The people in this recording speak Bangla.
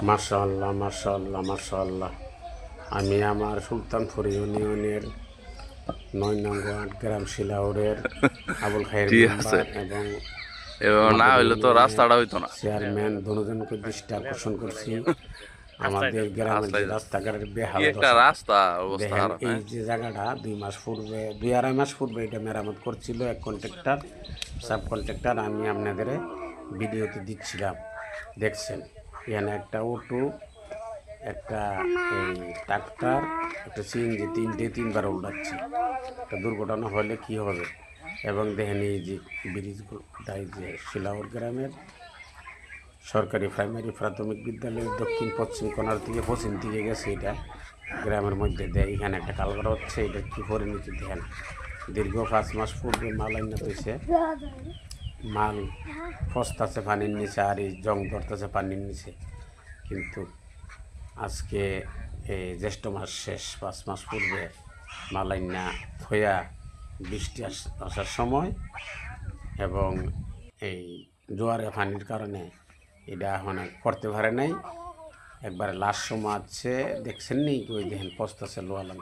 মাশাআল্লাহ, মাশাআল্লাহ, মাশাআল্লাহ। আমি আমার সুলতানপুর ইউনিয়নের ৯ নং ওয়ার্ড গ্রাম শিলাউড়ের আবুল খায়ের ঠিক আছে। মেম্বার এবং এবং না আমাদের হইলে তো ইউনিয়নের রাস্তাটা হইতো না। চেয়ারম্যান দুজনকে দৃষ্টি আকর্ষণ করছি আমাদের গ্রামের যে রাস্তায় রাস্তাঘাটের কি বেহাল একটা দশা। রাস্তা অবস্থা দেখেন খারাপ, এই হ্যাঁ। যে জায়গাটা ২ মাস পূর্বে ২-২.৫ মাস পূর্বে এটা মেরামত করছিল এক কন্ট্রাক্টর, সাব কন্ট্রাক্টর। আমি আপনাদের ভিডিওতে দিচ্ছিলাম, দেখছেন। এখানে একটা অটো, একটা এই ট্রাক্টর, একটা সিএনজি, তিনবার উল্টাচ্ছে। একটা দুর্ঘটনা হলে কি হবে? এবং দেখেন এই যে ব্রিজটা, এই যে শিলাউর গ্রামের সরকারি প্রাইমারি প্রাথমিক বিদ্যালয়ের দক্ষিণ পশ্চিম কোণার থেকে পশ্চিম দিকে গেছে এটা গ্রামের মধ্যে দেয়। এখানে একটা কালভার হচ্ছে, এটা কি পরিণতি দেখেন। দীর্ঘ 5 মাস পূর্বে মাল আইনা হয়েছে, মাল ফসতাছে পানির নিচে, আর এই জং ধরতেছে পানির নিচে। কিন্তু আজকে এই জ্যৈষ্ঠ মাস শেষ, 5 মাস পূর্বে মাল আইনা থয়া বৃষ্টি আসার সময় এবং এই জোয়ারে পানির কারণে এটা এখন করতে পারে নাই। একবারে লাস্ট সময় আছে, দেখছেন নি ওই দেখেন পস্তাছে লোয়ালাম।